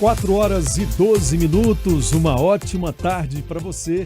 4h12, uma ótima tarde para você.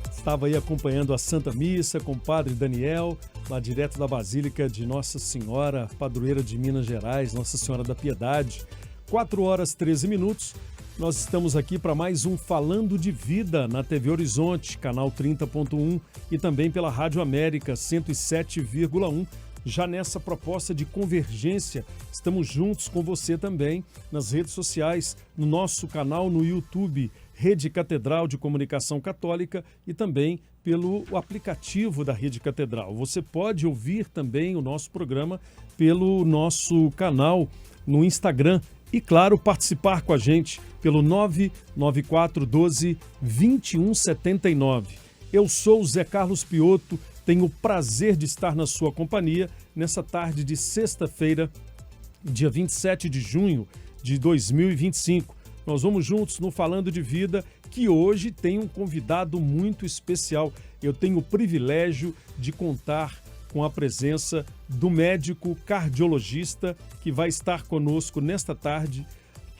Estava aí acompanhando a Santa Missa com o Padre Daniel, lá direto da Basílica de Nossa Senhora, padroeira de Minas Gerais, Nossa Senhora da Piedade. 4h13, nós estamos aqui para mais um Falando de Vida na TV Horizonte, canal 30.1 e também pela Rádio América 107,1. Já nessa proposta de convergência, estamos juntos com você também nas redes sociais, no nosso canal no YouTube, Rede Catedral de Comunicação Católica e também pelo aplicativo da Rede Catedral. Você pode ouvir também o nosso programa pelo nosso canal no Instagram e, claro, participar com a gente pelo 99412-2179. Eu sou o Zé Carlos Piotto. Tenho o prazer de estar na sua companhia nessa tarde de sexta-feira, dia 27 de junho de 2025. Nós vamos juntos no Falando de Vida, que hoje tem um convidado muito especial. Eu tenho o privilégio de contar com a presença do médico cardiologista que vai estar conosco nesta tarde,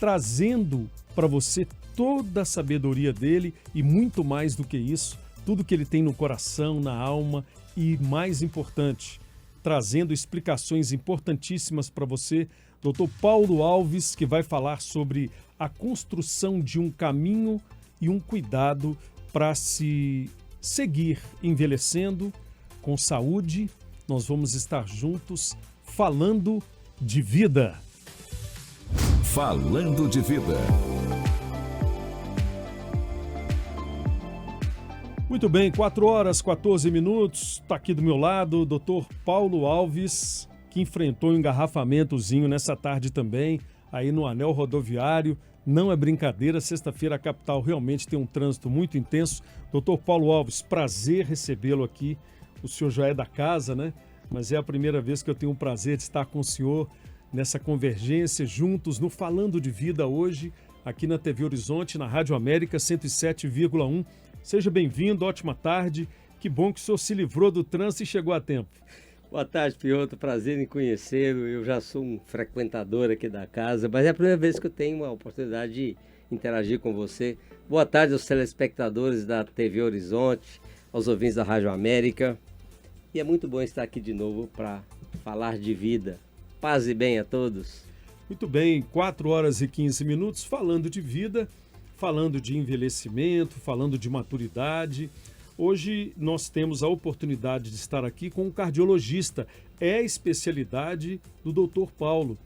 trazendo para você toda a sabedoria dele e muito mais do que isso, tudo que ele tem no coração, na alma e, mais importante, trazendo explicações importantíssimas para você, Dr. Paulo Alves, que vai falar sobre a construção de um caminho e um cuidado para se seguir envelhecendo com saúde. Nós vamos estar juntos falando de vida. Falando de Vida. Muito bem, 4h14, está aqui do meu lado o Dr. Paulo Alves, que enfrentou um engarrafamentozinho nessa tarde também, aí no anel rodoviário. Não é brincadeira, sexta-feira a capital realmente tem um trânsito muito intenso. Dr. Paulo Alves, prazer recebê-lo aqui. O senhor já é da casa, né? Mas é a primeira vez que eu tenho o prazer de estar com o senhor nessa convergência, juntos no Falando de Vida hoje, aqui na TV Horizonte, na Rádio América 107,1. Seja bem-vindo, ótima tarde. Que bom que o senhor se livrou do trânsito e chegou a tempo. Boa tarde, Piotto. Prazer em conhecê-lo. Eu já sou um frequentador aqui da casa, mas é a primeira vez que eu tenho a oportunidade de interagir com você. Boa tarde aos telespectadores da TV Horizonte, aos ouvintes da Rádio América. E é muito bom estar aqui de novo para falar de vida. Paz e bem a todos. Muito bem, 4h15, falando de vida, falando de envelhecimento, falando de maturidade. Hoje nós temos a oportunidade de estar aqui com um cardiologista. É a especialidade do Dr. Paulo,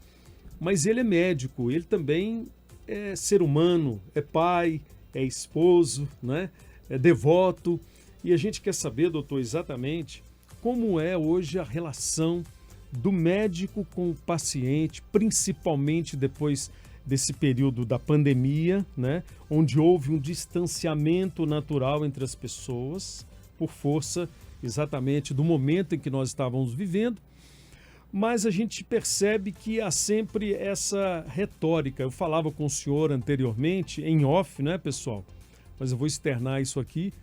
mas ele é médico, ele também é ser humano, é pai, é esposo, né? É devoto. E a gente quer saber, doutor, exatamente como é hoje a relação do médico com o paciente, principalmente depois desse período da pandemia, né, onde houve um distanciamento natural entre as pessoas, por força exatamente do momento em que nós estávamos vivendo, mas a gente percebe que há sempre essa retórica. Eu falava com o senhor anteriormente, em off, né, pessoal? Mas eu vou externar isso aqui,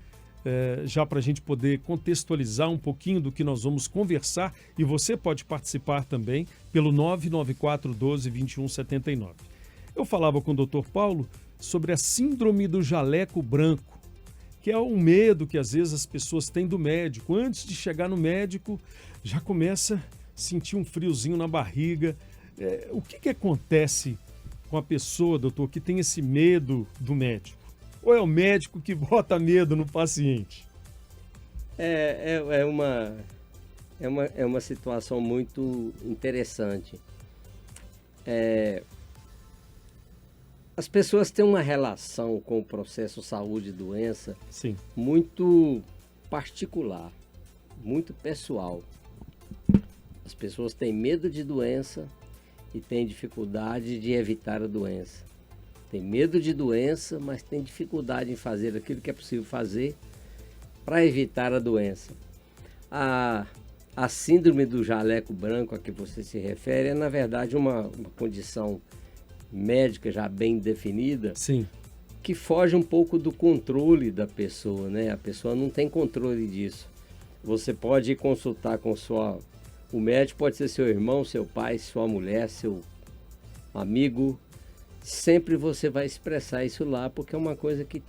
já para a gente poder contextualizar um pouquinho do que nós vamos conversar, e você pode participar também pelo 99412-2179. Eu falava com o Dr. Paulo sobre a síndrome do jaleco branco, que é um medo que às vezes as pessoas têm do médico. Antes de chegar no médico, já começa a sentir um friozinho na barriga. O que acontece com a pessoa, doutor, que tem esse medo do médico? Ou é o médico que bota medo no paciente? É uma situação muito interessante. As pessoas têm uma relação com o processo saúde e doença Sim. muito particular, muito pessoal. As pessoas têm medo de doença e têm dificuldade de evitar a doença. Tem medo de doença, mas tem dificuldade em fazer aquilo que é possível fazer para evitar a doença. A síndrome do jaleco branco a que você se refere é, na verdade, uma condição médica já bem definida. Sim. Que foge um pouco do controle da pessoa, né? A pessoa não tem controle disso. Você pode consultar com o médico, pode ser seu irmão, seu pai, sua mulher, seu amigo, sempre você vai expressar isso lá, porque é uma coisa que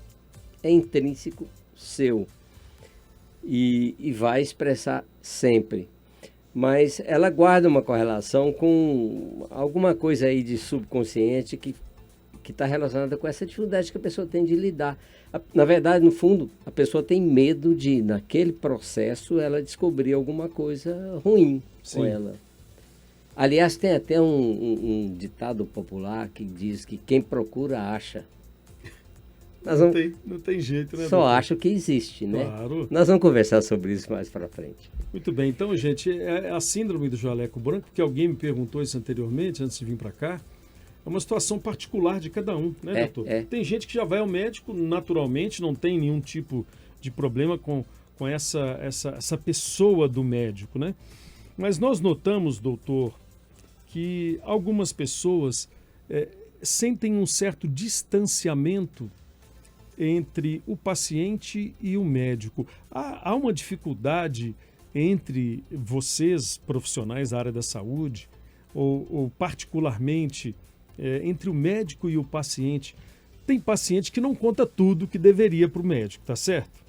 é intrínseco seu e vai expressar sempre. Mas ela guarda uma correlação com alguma coisa aí de subconsciente que está relacionada com essa dificuldade que a pessoa tem de lidar. Na verdade, no fundo, a pessoa tem medo de, naquele processo, ela descobrir alguma coisa ruim com ela. Aliás, tem até um ditado popular que diz que quem procura acha. Não tem jeito, né? Só acho que existe, né? Claro. Nós vamos conversar sobre isso mais para frente. Muito bem. Então, gente, é a síndrome do jaleco branco, que alguém me perguntou isso anteriormente, antes de vir para cá. É uma situação particular de cada um, né, doutor? Tem gente que já vai ao médico naturalmente, não tem nenhum tipo de problema com essa pessoa do médico, né? Mas nós notamos, doutor, que algumas pessoas sentem um certo distanciamento entre o paciente e o médico. Há uma dificuldade entre vocês, profissionais da área da saúde, ou particularmente entre o médico e o paciente. Tem paciente que não conta tudo que deveria para o médico, tá certo?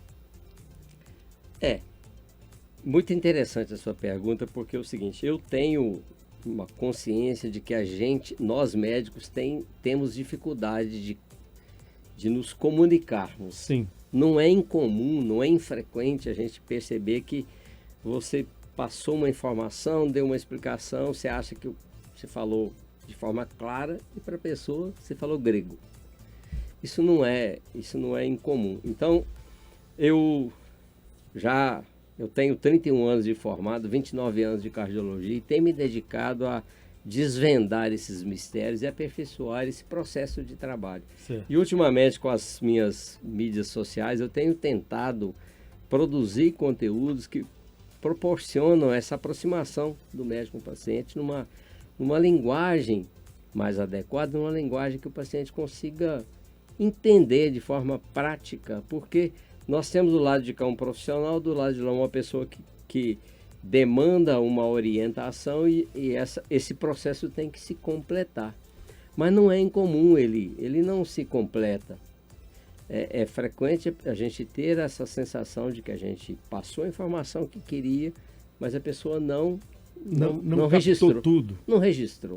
Muito interessante a sua pergunta, porque é o seguinte, eu tenho uma consciência de que nós médicos temos dificuldade de nos comunicarmos. Sim. Não é incomum, não é infrequente a gente perceber que você passou uma informação, deu uma explicação, você acha que você falou de forma clara e para a pessoa você falou grego. Isso não é incomum. Então, eu tenho 31 anos de formado, 29 anos de cardiologia e tenho me dedicado a desvendar esses mistérios e aperfeiçoar esse processo de trabalho. Certo. E ultimamente, com as minhas mídias sociais, eu tenho tentado produzir conteúdos que proporcionam essa aproximação do médico com o paciente numa linguagem mais adequada, numa linguagem que o paciente consiga entender de forma prática, porque nós temos do lado de cá um profissional, do lado de lá uma pessoa que demanda uma orientação e esse processo tem que se completar. Mas não é incomum, ele não se completa. É frequente a gente ter essa sensação de que a gente passou a informação que queria, mas a pessoa não registrou tudo. Não registrou.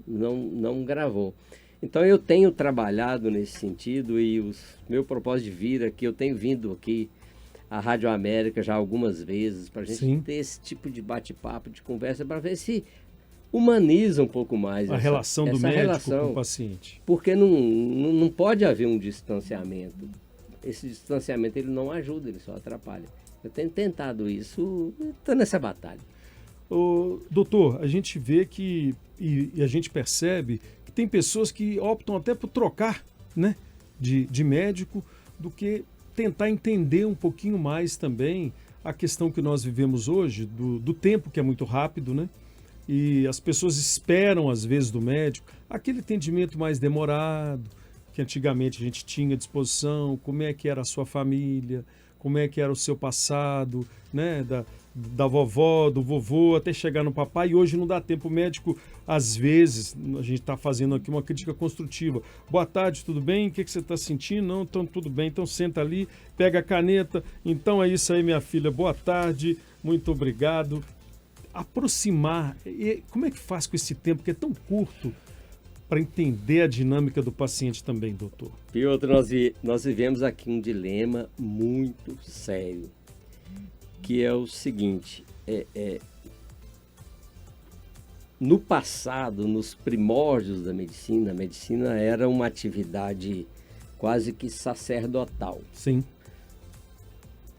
Não gravou. Então eu tenho trabalhado nesse sentido e o meu propósito de vir aqui, eu tenho vindo aqui à Rádio América já algumas vezes para a gente ter esse tipo de bate-papo, de conversa, para ver se humaniza um pouco mais a relação do médico com o paciente. Porque não pode haver um distanciamento. Esse distanciamento ele não ajuda, ele só atrapalha. Eu tenho tentado isso, estou nessa batalha. Doutor, a gente vê que, e a gente percebe que tem pessoas que optam até por trocar, né, de médico, do que tentar entender um pouquinho mais também a questão que nós vivemos hoje, do tempo que é muito rápido, né? E as pessoas esperam, às vezes, do médico aquele atendimento mais demorado, que antigamente a gente tinha à disposição, como é que era a sua família, como é que era o seu passado, né? Da vovó, do vovô, até chegar no papai, e hoje não dá tempo. O médico, às vezes, a gente está fazendo aqui uma crítica construtiva. Boa tarde, tudo bem? O que você está sentindo? Não, então tudo bem, então senta ali, pega a caneta. Então é isso aí, minha filha, boa tarde, muito obrigado. Aproximar, e como é que faz com esse tempo que é tão curto para entender a dinâmica do paciente também, doutor? Piotr, nós vivemos aqui um dilema muito sério, que é o seguinte, no passado, nos primórdios da medicina, a medicina era uma atividade quase que sacerdotal. Sim.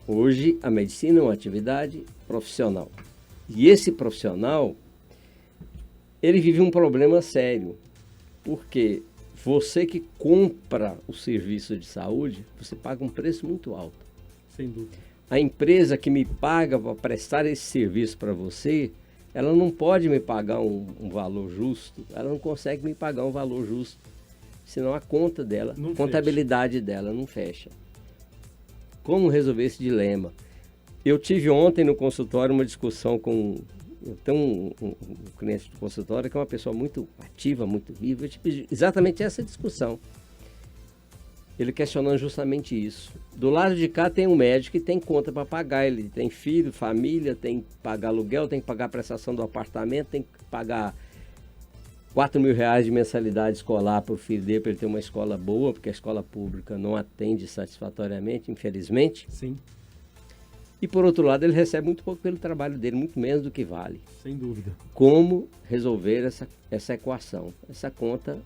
Hoje, a medicina é uma atividade profissional. E esse profissional, ele vive um problema sério, porque você que compra o serviço de saúde, você paga um preço muito alto. Sem dúvida. A empresa que me paga para prestar esse serviço para você, ela não pode me pagar um valor justo, ela não consegue me pagar um valor justo, senão a conta dela, a contabilidade dela não fecha. Como resolver esse dilema? Eu tive ontem no consultório uma discussão com Eu tenho um cliente de consultório que é uma pessoa muito ativa, muito viva. Eu tive exatamente essa discussão. Ele questionando justamente isso. Do lado de cá tem um médico que tem conta para pagar. Ele tem filho, família, tem que pagar aluguel, tem que pagar a prestação do apartamento, tem que pagar R$ 4.000 de mensalidade escolar para o filho dele, para ele ter uma escola boa, porque a escola pública não atende satisfatoriamente, infelizmente. Sim. E por outro lado, ele recebe muito pouco pelo trabalho dele, muito menos do que vale. Sem dúvida. Como resolver essa equação? Essa conta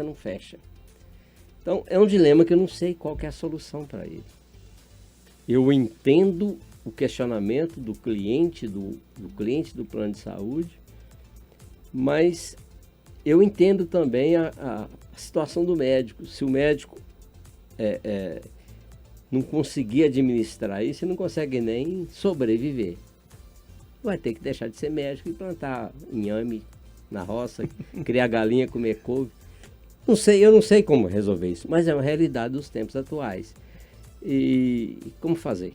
não fecha. Então, é um dilema que eu não sei qual que é a solução para ele. Eu entendo o questionamento do cliente do plano de saúde, mas eu entendo também a situação do médico. Se o médico não conseguir administrar isso, ele não consegue nem sobreviver. Vai ter que deixar de ser médico e plantar inhame na roça, criar galinha, comer couve. Eu não sei como resolver isso, mas é uma realidade dos tempos atuais. E como fazer?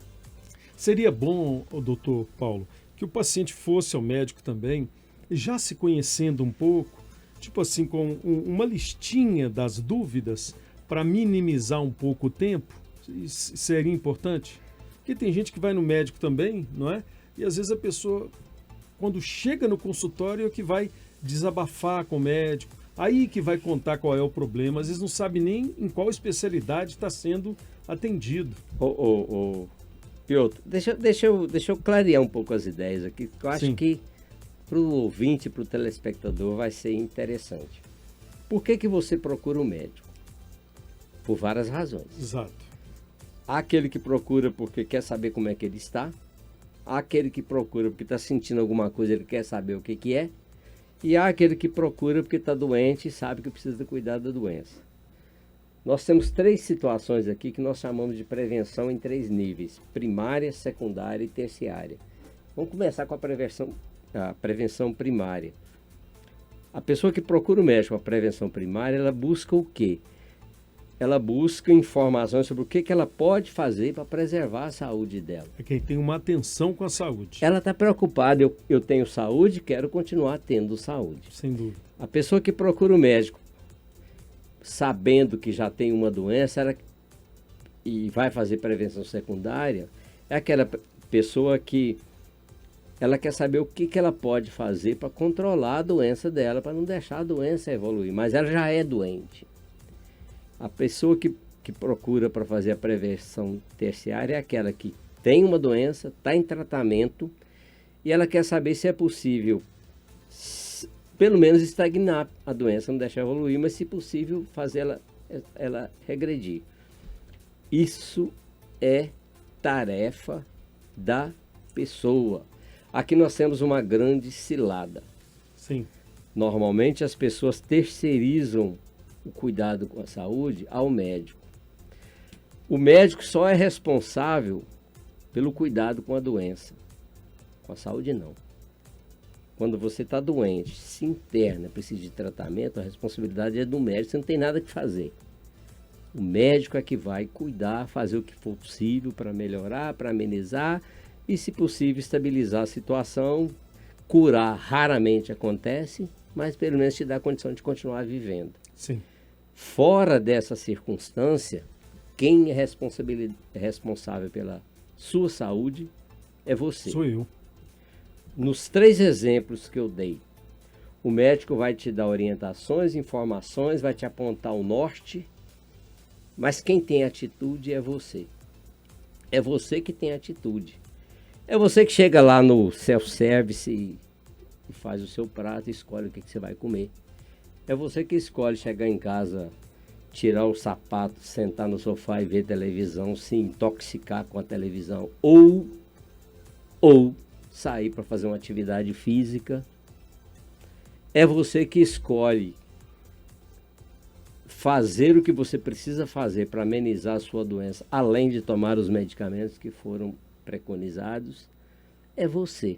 Seria bom, doutor Paulo, que o paciente fosse ao médico também, já se conhecendo um pouco, tipo assim, com uma listinha das dúvidas para minimizar um pouco o tempo. Isso seria importante? Porque tem gente que vai no médico também, não é? E às vezes a pessoa, quando chega no consultório, é que vai desabafar com o médico, aí que vai contar qual é o problema, às vezes não sabe nem em qual especialidade está sendo atendido. Piotr, deixa eu clarear um pouco as ideias aqui, que eu acho que para o ouvinte, para o telespectador, vai ser interessante. Por que você procura um médico? Por várias razões. Exato. Há aquele que procura porque quer saber como é que ele está, há aquele que procura porque está sentindo alguma coisa, ele quer saber o que é, e há aquele que procura porque está doente e sabe que precisa cuidar da doença. Nós temos 3 situações aqui que nós chamamos de prevenção em 3 níveis: primária, secundária e terciária. Vamos começar com a prevenção primária. A pessoa que procura o médico para prevenção primária, ela busca o quê? Ela busca informações sobre o que ela pode fazer para preservar a saúde dela. É quem tem uma atenção com a saúde. Ela está preocupada, eu tenho saúde, quero continuar tendo saúde. Sem dúvida. A pessoa que procura o médico, sabendo que já tem uma doença e vai fazer prevenção secundária, é aquela pessoa que ela quer saber o que ela pode fazer para controlar a doença dela, para não deixar a doença evoluir, mas ela já é doente. A pessoa que procura para fazer a prevenção terciária é aquela que tem uma doença, está em tratamento e ela quer saber se é possível, pelo menos, estagnar a doença, não deixar evoluir, mas se possível fazer ela regredir. Isso é tarefa da pessoa. Aqui nós temos uma grande cilada. Sim. Normalmente as pessoas terceirizam o cuidado com a saúde ao médico. O médico só é responsável pelo cuidado com a doença. Com a saúde, não. Quando você está doente, se interna, precisa de tratamento, a responsabilidade é do médico, você não tem nada que fazer. O médico é que vai cuidar, fazer o que for possível para melhorar, para amenizar e, se possível, estabilizar a situação. Curar raramente acontece, mas pelo menos te dá a condição de continuar vivendo. Sim. Fora dessa circunstância, quem é responsável pela sua saúde é você. Sou eu. Nos 3 exemplos que eu dei, o médico vai te dar orientações, informações, vai te apontar o norte, mas quem tem atitude é você. É você que tem atitude. É você que chega lá no self-service e faz o seu prato e escolhe o que você vai comer. É você que escolhe chegar em casa, tirar o sapato, sentar no sofá e ver televisão, se intoxicar com a televisão, ou sair para fazer uma atividade física. É você que escolhe fazer o que você precisa fazer para amenizar a sua doença, além de tomar os medicamentos que foram preconizados. É você.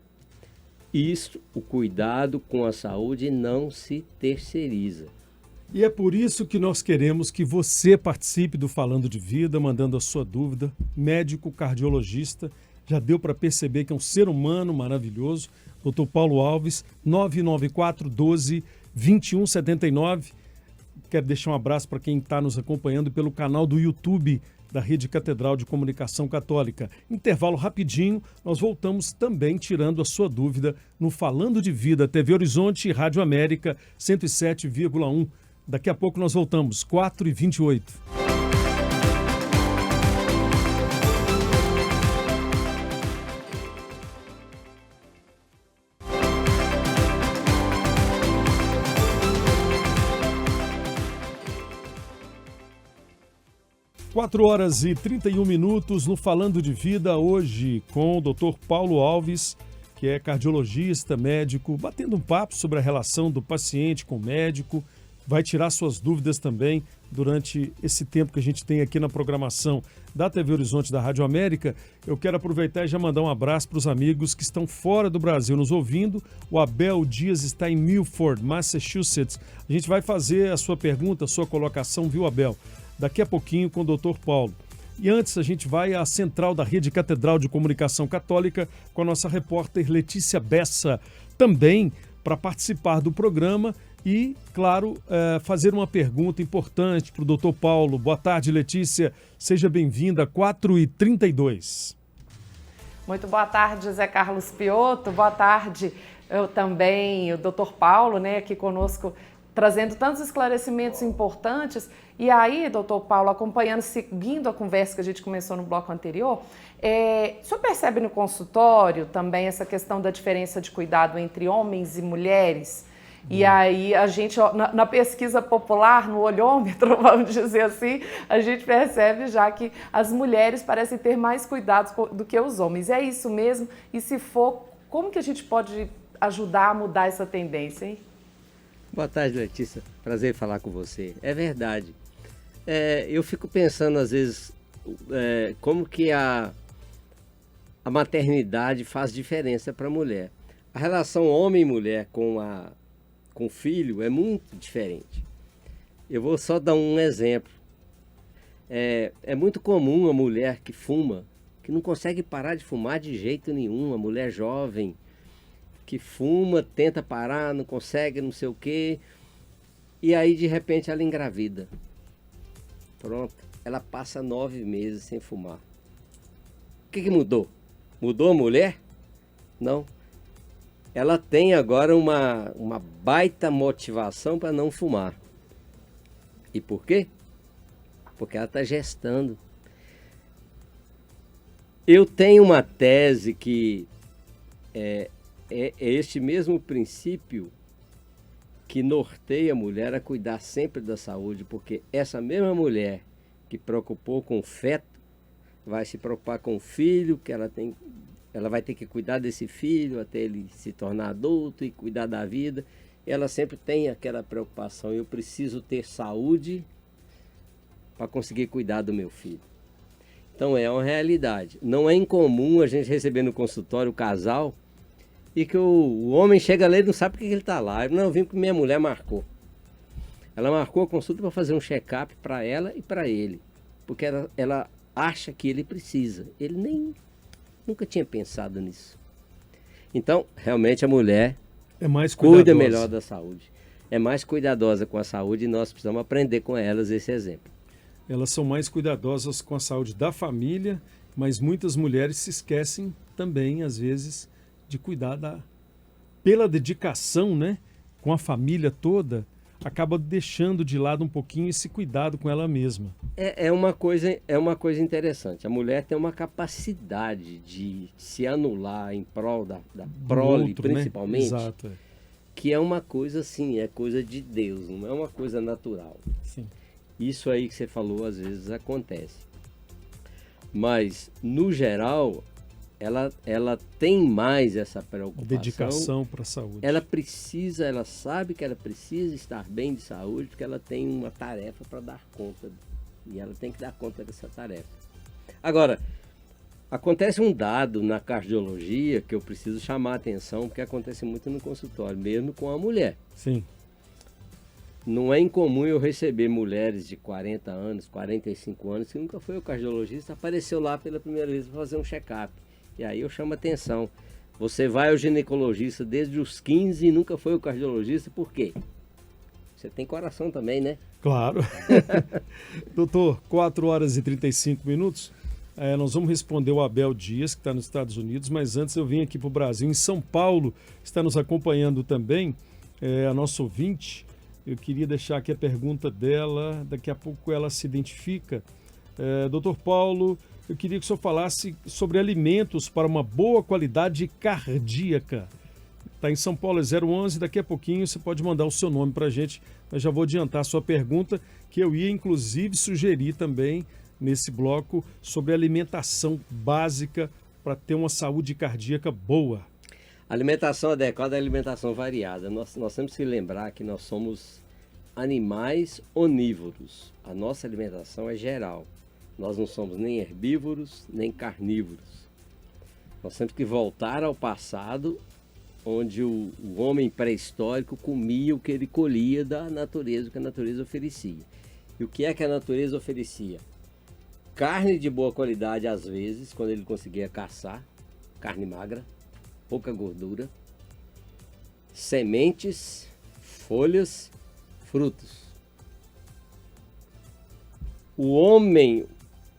Isso, o cuidado com a saúde não se terceiriza. E é por isso que nós queremos que você participe do Falando de Vida, mandando a sua dúvida, médico cardiologista. já deu para perceber que é um ser humano maravilhoso. Dr. Paulo Alves, 994-12-2179. Quero deixar um abraço para quem está nos acompanhando pelo canal do YouTube da Rede Catedral de Comunicação Católica. Intervalo rapidinho, nós voltamos também tirando a sua dúvida no Falando de Vida, TV Horizonte e Rádio América 107,1. Daqui a pouco nós voltamos, 4h28. Quatro horas e 31 minutos no Falando de Vida, hoje com o Dr. Paulo Alves, que é cardiologista, médico, batendo um papo sobre a relação do paciente com o médico, vai tirar suas dúvidas também durante esse tempo que a gente tem aqui na programação da TV Horizonte da Rádio América. Eu quero aproveitar e já mandar um abraço para os amigos que estão fora do Brasil nos ouvindo. O Abel Dias está em Milford, Massachusetts. A gente vai fazer a sua pergunta, a sua colocação, viu, Abel? Daqui a pouquinho com o Dr. Paulo. E antes a gente vai à central da Rede Catedral de Comunicação Católica com a nossa repórter Letícia Bessa, também para participar do programa e, claro, fazer uma pergunta importante para o Dr. Paulo. Boa tarde, Letícia. Seja bem-vinda, 4h32. Muito boa tarde, José Carlos Piotto. Boa tarde, eu também, o Dr. Paulo, né, aqui conosco, trazendo tantos esclarecimentos importantes. E aí, doutor Paulo, acompanhando, seguindo a conversa que a gente começou no bloco anterior, o senhor percebe no consultório também essa questão da diferença de cuidado entre homens e mulheres? E aí, a gente, na pesquisa popular, no olhômetro, vamos dizer assim, a gente percebe já que as mulheres parecem ter mais cuidados do que os homens. É isso mesmo? E se for, como que a gente pode ajudar a mudar essa tendência, hein? Boa tarde, Letícia. Prazer em falar com você. É verdade. Eu fico pensando, às vezes, como que a maternidade faz diferença para a mulher. A relação homem e mulher com o filho é muito diferente. Eu vou só dar um exemplo. É muito comum a mulher que fuma, que não consegue parar de fumar de jeito nenhum, a mulher jovem, que fuma, tenta parar, não consegue, não sei o quê, e aí de repente ela engravida. Pronto, ela passa 9 meses sem fumar. O que mudou? Mudou a mulher? Não. Ela tem agora uma baita motivação para não fumar. E por quê? Porque ela está gestando. Eu tenho uma tese que é este mesmo princípio que norteia a mulher a cuidar sempre da saúde, porque essa mesma mulher que preocupou com o feto vai se preocupar com o filho, que ela vai ter que cuidar desse filho até ele se tornar adulto e cuidar da vida. Ela sempre tem aquela preocupação: eu preciso ter saúde para conseguir cuidar do meu filho. Então é uma realidade. Não é incomum a gente receber no consultório o casal e que o homem chega lá e não sabe por que ele está lá. Não, eu vim porque minha mulher marcou. Ela marcou a consulta para fazer um check-up para ela e para ele. Porque ela acha que ele precisa. Ele nunca tinha pensado nisso. Então, realmente a mulher cuida melhor da saúde. É mais cuidadosa com a saúde e nós precisamos aprender com elas esse exemplo. Elas são mais cuidadosas com a saúde da família, mas muitas mulheres se esquecem também, às vezes, de cuidar pela dedicação, né, com a família toda, acaba deixando de lado um pouquinho esse cuidado com ela mesma. É uma coisa interessante. A mulher tem uma capacidade de se anular em prol da prole, outro, principalmente, né? Exato, que é uma coisa assim, é coisa de Deus, não é uma coisa natural. Sim. Isso aí que você falou às vezes acontece. Mas, no geral, ela tem mais essa preocupação. Dedicação para a saúde. Ela sabe que ela precisa estar bem de saúde, porque ela tem uma tarefa para dar conta. E ela tem que dar conta dessa tarefa. Agora, acontece um dado na cardiologia que eu preciso chamar a atenção, porque acontece muito no consultório, mesmo com a mulher. Sim. Não é incomum eu receber mulheres de 40 anos, 45 anos, que nunca foi o cardiologista, apareceu lá pela primeira vez para fazer um check-up. E aí eu chamo a atenção. Você vai ao ginecologista desde os 15 e nunca foi ao cardiologista, por quê? Você tem coração também, né? Claro. Doutor, 4 horas e 35 minutos. Nós vamos responder o Abel Dias, que está nos Estados Unidos, mas antes eu vim aqui para o Brasil. Em São Paulo, está nos acompanhando também a nossa ouvinte. Eu queria deixar aqui a pergunta dela, daqui a pouco ela se identifica. Doutor Paulo, eu queria que o senhor falasse sobre alimentos para uma boa qualidade cardíaca. Está em São Paulo, é 011, daqui a pouquinho você pode mandar o seu nome para a gente, mas já vou adiantar a sua pergunta, que eu ia inclusive sugerir também nesse bloco sobre alimentação básica para ter uma saúde cardíaca boa. Alimentação adequada é alimentação variada. Nós temos que lembrar que nós somos animais onívoros. A nossa alimentação é geral. Nós não somos nem herbívoros, nem carnívoros. Nós temos que voltar ao passado, onde o homem pré-histórico comia o que ele colhia da natureza, o que a natureza oferecia. E o que é que a natureza oferecia? Carne de boa qualidade, às vezes, quando ele conseguia caçar, carne magra, pouca gordura, sementes, folhas, frutos. O homem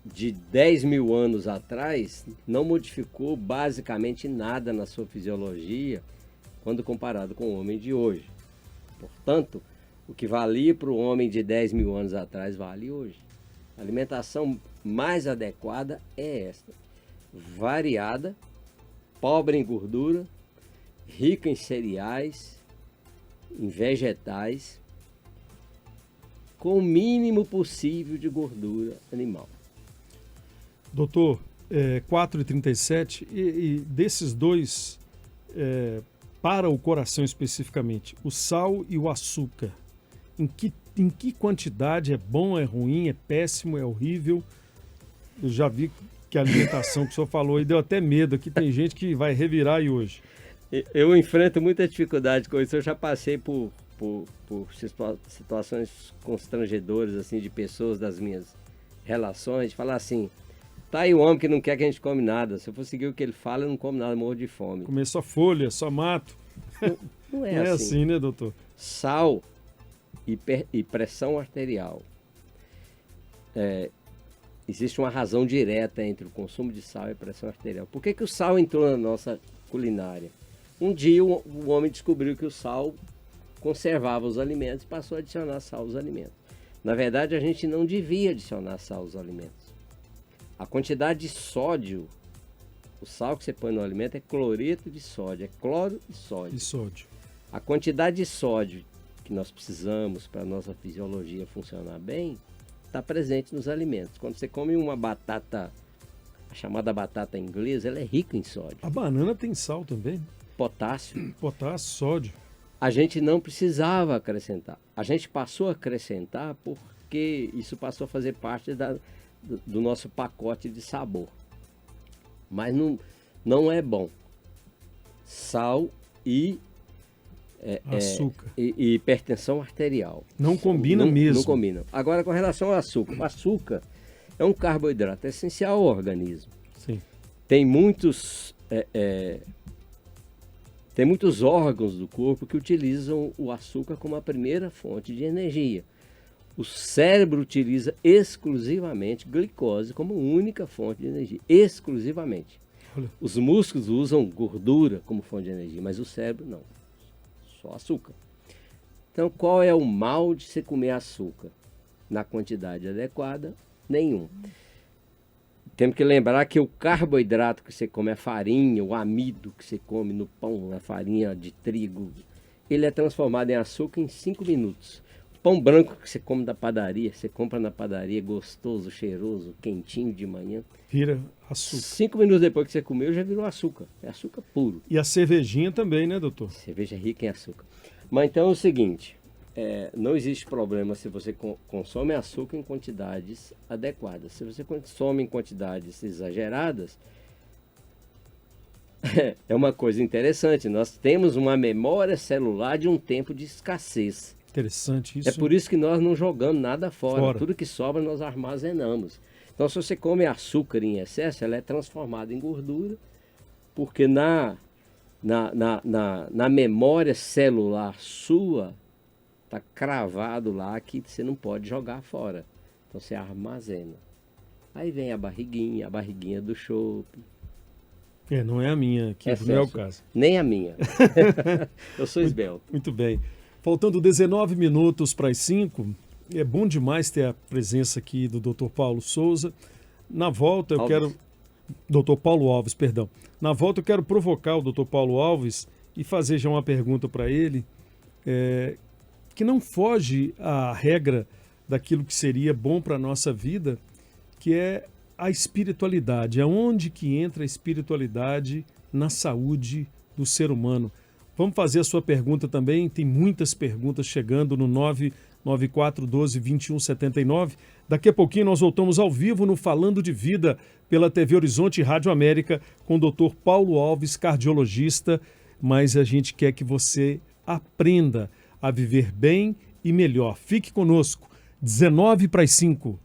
de 10 mil anos atrás não modificou basicamente nada na sua fisiologia quando comparado com o homem de hoje. Portanto, o que valia para o homem de 10 mil anos atrás vale hoje. A alimentação mais adequada é esta: variada, pobre em gordura, rica em cereais, em vegetais, com o mínimo possível de gordura animal. Doutor, 4h37, e desses dois, para o coração especificamente, o sal e o açúcar, em que quantidade é bom, é ruim, é péssimo, é horrível? Eu já vi que a alimentação que o senhor falou aí deu até medo, aqui tem gente que vai revirar aí hoje. Eu enfrento muita dificuldade com isso, eu já passei por situações constrangedoras assim, de pessoas das minhas relações, de falar assim: tá aí o homem que não quer que a gente come nada. Se eu for seguir o que ele fala, eu não como nada, eu morro de fome. Comer só folha, só mato. Não é, não é assim. assim, né, doutor? Sal e pressão arterial. Existe uma razão direta entre o consumo de sal e pressão arterial. Por que o sal entrou na nossa culinária? Um dia o homem descobriu que o sal conservava os alimentos e passou a adicionar sal aos alimentos. Na verdade, a gente não devia adicionar sal aos alimentos. A quantidade de sódio, o sal que você põe no alimento é cloreto de sódio, é cloro e sódio. E sódio. A quantidade de sódio que nós precisamos para a nossa fisiologia funcionar bem está presente nos alimentos. Quando você come uma batata, a chamada batata inglesa, ela é rica em sódio. A banana tem sal também? Potássio. Potássio, sódio. A gente não precisava acrescentar. A gente passou a acrescentar porque isso passou a fazer parte do nosso pacote de sabor. Mas não é bom. Sal e açúcar. E hipertensão arterial. Não combina mesmo. Não combina. Agora, com relação ao açúcar. O açúcar é um carboidrato essencial ao organismo. Sim. Tem muitos órgãos do corpo que utilizam o açúcar como a primeira fonte de energia. O cérebro utiliza exclusivamente glicose como única fonte de energia. Exclusivamente. Olha. Os músculos usam gordura como fonte de energia, mas o cérebro não. Só açúcar. Então, qual é o mal de você comer açúcar? Na quantidade adequada, nenhum. Temos que lembrar que o carboidrato que você come, a farinha, o amido que você come no pão, a farinha de trigo, ele é transformado em açúcar em 5 minutos. O pão branco que você come da padaria, você compra na padaria, gostoso, cheiroso, quentinho de manhã. Vira açúcar. 5 minutos depois que você comeu, já virou açúcar. É açúcar puro. E a cervejinha também, né, doutor? Cerveja rica em açúcar. Mas então é o seguinte, não existe problema se você consome açúcar em quantidades adequadas. Se você consome em quantidades exageradas, é uma coisa interessante. Nós temos uma memória celular de um tempo de escassez. Interessante isso. É por isso que nós não jogamos nada fora. Tudo que sobra nós armazenamos. Então, se você come açúcar em excesso, ela é transformada em gordura. porque na memória celular sua, está cravado lá que você não pode jogar fora. Então você armazena. Aí vem a barriguinha do chope. Não é a minha, que não é o caso. Nem a minha. Eu sou esbelto. Muito bem. Faltando 19 minutos para as 5, é bom demais ter a presença aqui do Dr. Paulo Souza. Na volta eu quero... Dr. Paulo Alves, perdão. Na volta eu quero provocar o Dr. Paulo Alves e fazer já uma pergunta para ele, que não foge à regra daquilo que seria bom para a nossa vida, que é a espiritualidade. Aonde que entra a espiritualidade na saúde do ser humano? Vamos fazer a sua pergunta também. Tem muitas perguntas chegando no 99412-2179. Daqui a pouquinho nós voltamos ao vivo no Falando de Vida pela TV Horizonte e Rádio América com o Dr. Paulo Alves, cardiologista. Mas a gente quer que você aprenda a viver bem e melhor. Fique conosco. 19 para as 5.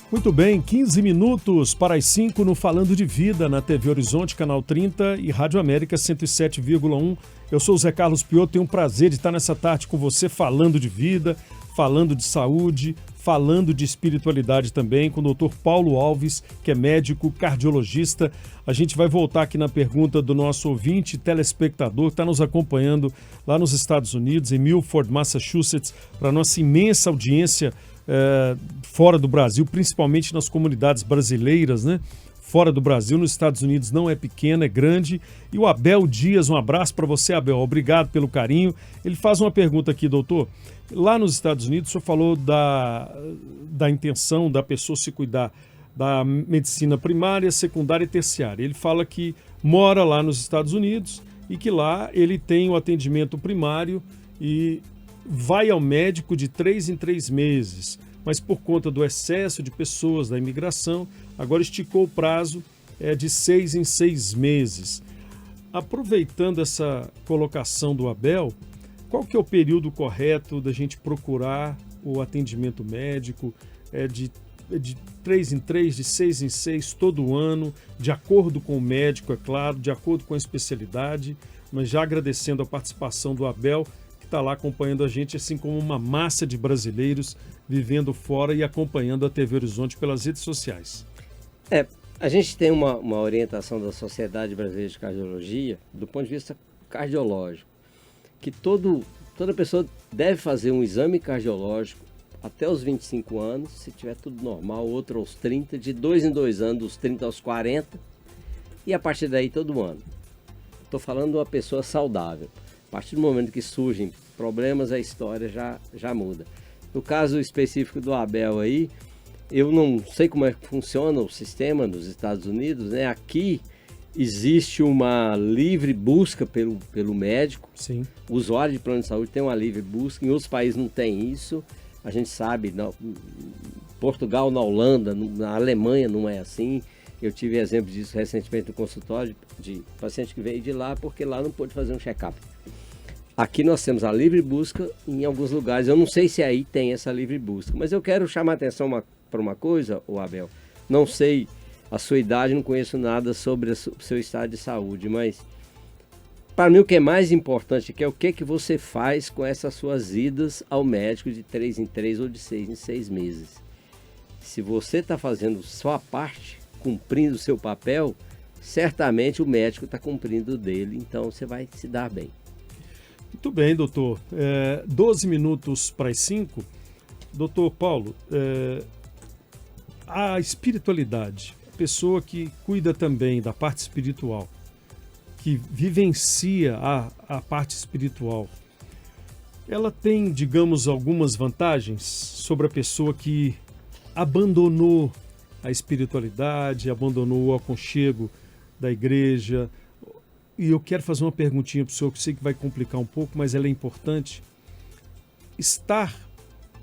Muito bem, 15 minutos para as 5 no Falando de Vida, na TV Horizonte, Canal 30 e Rádio América 107,1. Eu sou o Zé Carlos Piotto, tenho um prazer de estar nessa tarde com você falando de vida, falando de saúde, falando de espiritualidade também, com o Dr. Paulo Alves, que é médico cardiologista. A gente vai voltar aqui na pergunta do nosso ouvinte, telespectador, que está nos acompanhando lá nos Estados Unidos, em Milford, Massachusetts, para a nossa imensa audiência fora do Brasil, principalmente nas comunidades brasileiras, né? Fora do Brasil, nos Estados Unidos não é pequeno, é grande. E o Abel Dias, um abraço para você, Abel, obrigado pelo carinho. Ele faz uma pergunta aqui, doutor. Lá nos Estados Unidos, o senhor falou da intenção da pessoa se cuidar da medicina primária, secundária e terciária. Ele fala que mora lá nos Estados Unidos e que lá ele tem o atendimento primário e vai ao médico de 3 em 3 meses, mas por conta do excesso de pessoas da imigração, agora esticou o prazo de 6 em 6 meses. Aproveitando essa colocação do Abel, qual que é o período correto da gente procurar o atendimento médico? De 3 em 3, de 6 em 6, todo ano, de acordo com o médico, é claro, de acordo com a especialidade, mas já agradecendo a participação do Abel, está lá acompanhando a gente, assim como uma massa de brasileiros vivendo fora e acompanhando a TV Horizonte pelas redes sociais. A gente tem uma orientação da Sociedade Brasileira de Cardiologia do ponto de vista cardiológico, que toda pessoa deve fazer um exame cardiológico até os 25 anos, se tiver tudo normal, outro aos 30, de 2 em 2 anos, dos 30 aos 40, e a partir daí todo ano. Estou falando de uma pessoa saudável. A partir do momento que surgem problemas, a história já muda. No caso específico do Abel aí, eu não sei como é que funciona o sistema nos Estados Unidos, né? Aqui existe uma livre busca pelo médico. Sim. O usuário de plano de saúde tem uma livre busca, em outros países não tem isso. A gente sabe, Portugal, na Holanda, na Alemanha não é assim. Eu tive exemplo disso recentemente no consultório de paciente que veio de lá porque lá não pôde fazer um check-up. Aqui nós temos a livre busca em alguns lugares. Eu não sei se aí tem essa livre busca, mas eu quero chamar a atenção para uma coisa, Abel. Não sei a sua idade, não conheço nada sobre o seu estado de saúde, mas para mim o que é mais importante é o que você faz com essas suas idas ao médico de 3 em 3 ou de 6 em 6 meses. Se você está fazendo sua parte, cumprindo o seu papel, certamente o médico está cumprindo o dele, então você vai se dar bem. Muito bem, doutor. 12 minutos para as 5. Doutor Paulo, a espiritualidade, a pessoa que cuida também da parte espiritual, que vivencia a parte espiritual, ela tem, digamos, algumas vantagens sobre a pessoa que abandonou a espiritualidade, abandonou o aconchego da igreja. E eu quero fazer uma perguntinha para o senhor, que eu sei que vai complicar um pouco, mas ela é importante. Estar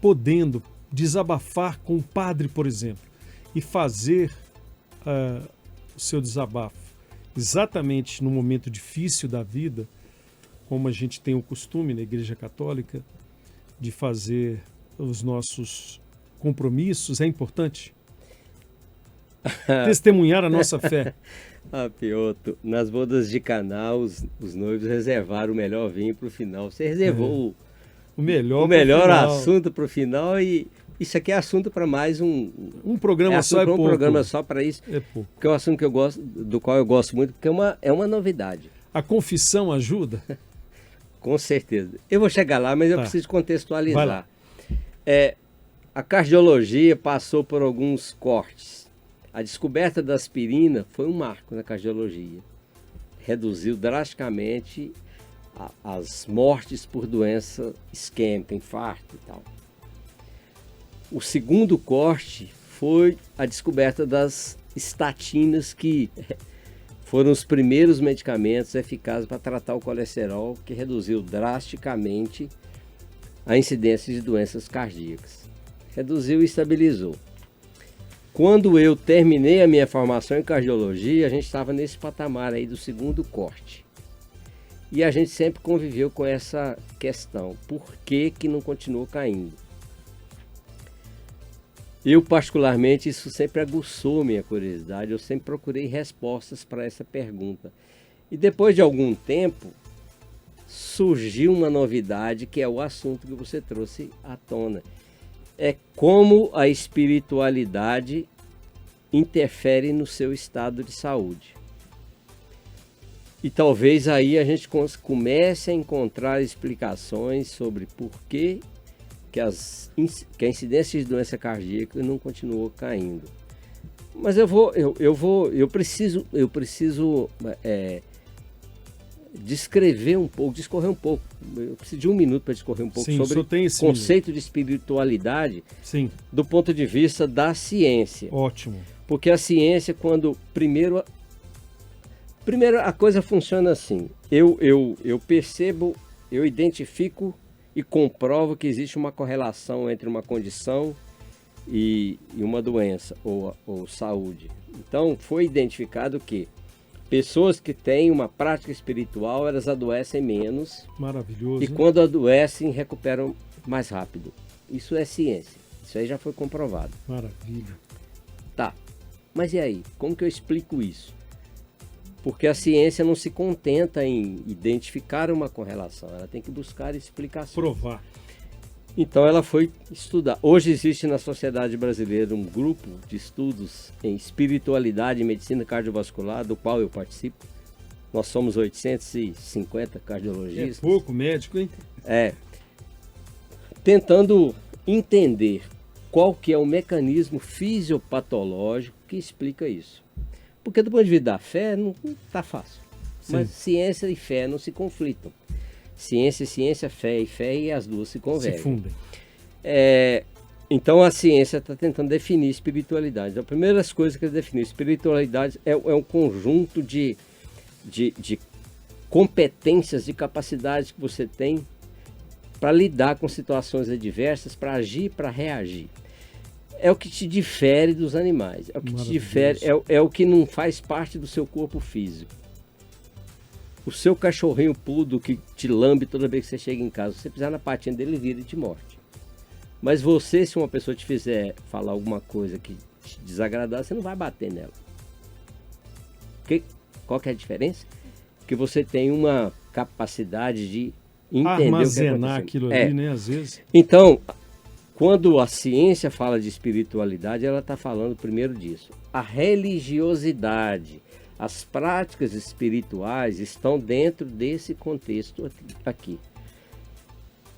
podendo desabafar com o padre, por exemplo, e fazer o seu desabafo, exatamente no momento difícil da vida, como a gente tem o costume na Igreja Católica de fazer os nossos compromissos, é importante testemunhar a nossa fé. Piotr, nas bodas de Caná, os noivos reservaram o melhor vinho para o final. Você reservou o melhor assunto para o final, e isso aqui é assunto para mais um programa só, é pouco. Um programa só para isso, é pouco. Porque é um assunto do qual eu gosto muito, porque é uma novidade. A confissão ajuda? Com certeza. Eu vou chegar lá, mas eu preciso contextualizar. Vai lá. A cardiologia passou por alguns cortes. A descoberta da aspirina foi um marco na cardiologia. Reduziu drasticamente as mortes por doença isquêmica, infarto e tal. O segundo corte foi a descoberta das estatinas, que foram os primeiros medicamentos eficazes para tratar o colesterol, que reduziu drasticamente a incidência de doenças cardíacas. Reduziu e estabilizou. Quando eu terminei a minha formação em cardiologia, a gente estava nesse patamar aí do segundo corte. E a gente sempre conviveu com essa questão. Por que que não continuou caindo? Eu, particularmente, isso sempre aguçou minha curiosidade. Eu sempre procurei respostas para essa pergunta. E depois de algum tempo, surgiu uma novidade, que é o assunto que você trouxe à tona. É como a espiritualidade interfere no seu estado de saúde. E talvez aí a gente comece a encontrar explicações sobre por que a incidência de doença cardíaca não continuou caindo. Mas eu preciso discorrer um pouco. Eu preciso de um minuto para discorrer um pouco sobre o conceito de espiritualidade. Sim. Do ponto de vista da ciência. Ótimo. Porque a ciência, quando primeiro a coisa funciona assim. Eu percebo, eu identifico e comprovo que existe uma correlação entre uma condição e uma doença ou saúde. Então foi identificado que pessoas que têm uma prática espiritual, elas adoecem menos. Maravilhoso. E quando adoecem, recuperam mais rápido. Isso é ciência. Isso aí já foi comprovado. Maravilha. Tá. Mas e aí? Como que eu explico isso? Porque a ciência não se contenta em identificar uma correlação. Ela tem que buscar explicações. Provar. Então ela foi estudar. Hoje existe na sociedade brasileira um grupo de estudos em espiritualidade e medicina cardiovascular, do qual eu participo. Nós somos 850 cardiologistas. É pouco médico, hein? Tentando entender qual que é o mecanismo fisiopatológico que explica isso. Porque do ponto de vista da fé, não está fácil. Sim. Mas ciência e fé não se conflitam. Ciência, fé, e as duas se convergem. Se fundem. Então a ciência está tentando definir espiritualidade. Então, a primeira das coisas que eles definem, espiritualidade é um conjunto de competências, de capacidades que você tem para lidar com situações adversas, para agir, para reagir. É o que te difere dos animais. É o que te difere, é o que não faz parte do seu corpo físico. O seu cachorrinho pudo que te lambe toda vez que você chega em casa, se você pisar na patinha dele, ele vira e te morde. Mas você, se uma pessoa te fizer falar alguma coisa que te desagradar, você não vai bater nela. Qual que é a diferença? Que você tem uma capacidade de entender armazenar o que aquilo ali, né? Às vezes. Então, quando a ciência fala de espiritualidade, ela está falando primeiro disso. A religiosidade, as práticas espirituais estão dentro desse contexto aqui.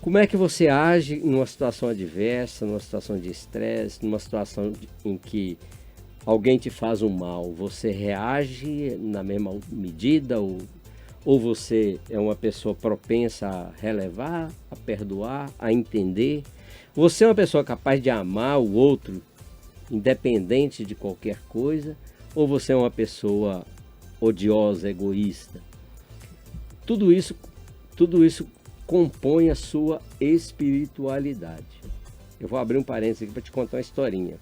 Como é que você age numa situação adversa, numa situação de estresse, numa situação em que alguém te faz um mal? Você reage na mesma medida ou você é uma pessoa propensa a relevar, a perdoar, a entender? Você é uma pessoa capaz de amar o outro, independente de qualquer coisa? Ou você é uma pessoa odiosa, egoísta? Tudo isso compõe a sua espiritualidade. Eu vou abrir um parênteses aqui para te contar uma historinha.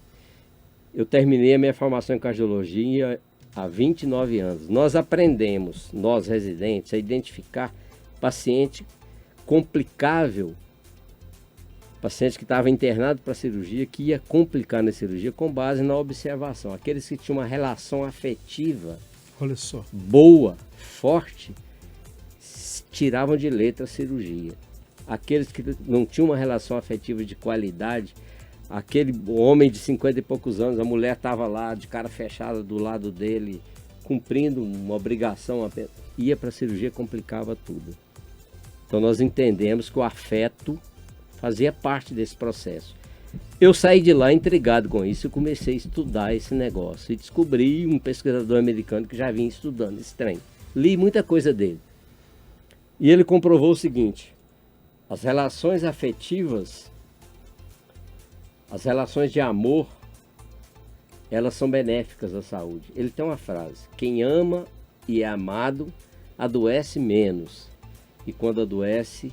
Eu terminei a minha formação em cardiologia há 29 anos. Nós aprendemos, nós residentes, a identificar paciente complicável, paciente que estava internado para cirurgia, que ia complicar na cirurgia com base na observação. Aqueles que tinham uma relação afetiva, olha só, boa, forte, tiravam de letra a cirurgia. Aqueles que não tinham uma relação afetiva de qualidade, aquele homem de 50 e poucos anos, a mulher estava lá de cara fechada do lado dele, cumprindo uma obrigação, ia para a cirurgia, complicava tudo. Então nós entendemos que o afeto fazia parte desse processo. Eu saí de lá intrigado com isso e comecei a estudar esse negócio. E descobri um pesquisador americano que já vinha estudando esse trem. Li muita coisa dele. E ele comprovou o seguinte: as relações afetivas, as relações de amor, elas são benéficas à saúde. Ele tem uma frase: quem ama e é amado adoece menos. E quando adoece,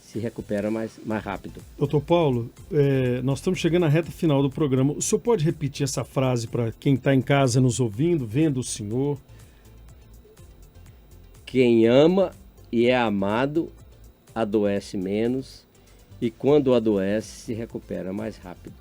se recupera mais rápido. Doutor Paulo, nós estamos chegando à reta final do programa. O senhor pode repetir essa frase para quem está em casa nos ouvindo, vendo o senhor? Quem ama e é amado adoece menos, e quando adoece, se recupera mais rápido.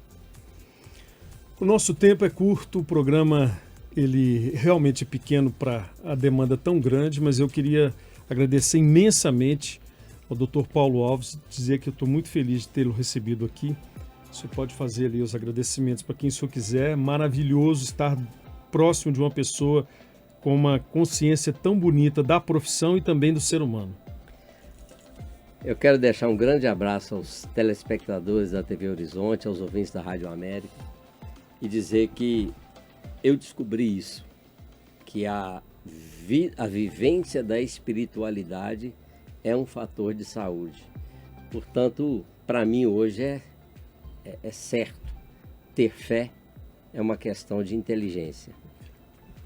O nosso tempo é curto, o programa ele realmente é pequeno para a demanda tão grande, mas eu queria agradecer imensamente ao Dr. Paulo Alves, dizer que eu estou muito feliz de tê-lo recebido aqui. O senhor pode fazer ali os agradecimentos para quem o senhor quiser. Maravilhoso estar próximo de uma pessoa com uma consciência tão bonita da profissão e também do ser humano. Eu quero deixar um grande abraço aos telespectadores da TV Horizonte, aos ouvintes da Rádio América, e dizer que eu descobri isso, que a vivência da espiritualidade é um fator de saúde. Portanto, para mim hoje é certo, ter fé é uma questão de inteligência.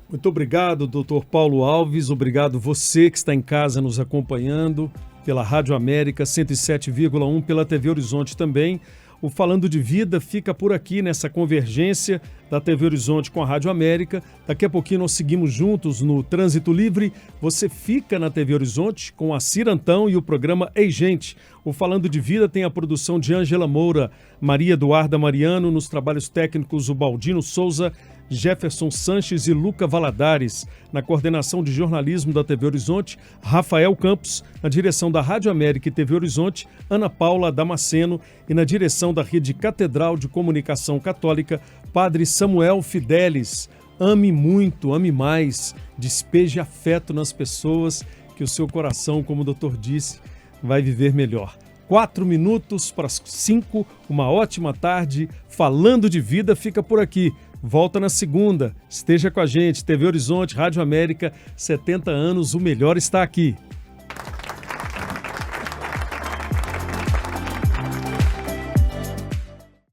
Muito obrigado, Dr. Paulo Alves. Obrigado você que está em casa nos acompanhando pela Rádio América 107,1, pela TV Horizonte também. O Falando de Vida fica por aqui nessa convergência da TV Horizonte com a Rádio América. Daqui a pouquinho nós seguimos juntos no Trânsito Livre. Você fica na TV Horizonte com a Cirantão e o programa Ei Gente. O Falando de Vida tem a produção de Ângela Moura, Maria Eduarda Mariano, nos trabalhos técnicos o Baldino Souza, Jefferson Sanches e Luca Valadares. Na coordenação de jornalismo da TV Horizonte, Rafael Campos. Na direção da Rádio América e TV Horizonte, Ana Paula Damasceno. E na direção da Rede Catedral de Comunicação Católica, Padre Samuel Fidelis. Ame muito, ame mais, despeje afeto nas pessoas, que o seu coração, como o doutor disse, vai viver melhor. 4 minutos para as 5, uma ótima tarde. Falando de Vida fica por aqui. Volta na segunda. Esteja com a gente. TV Horizonte, Rádio América, 70 anos, o melhor está aqui.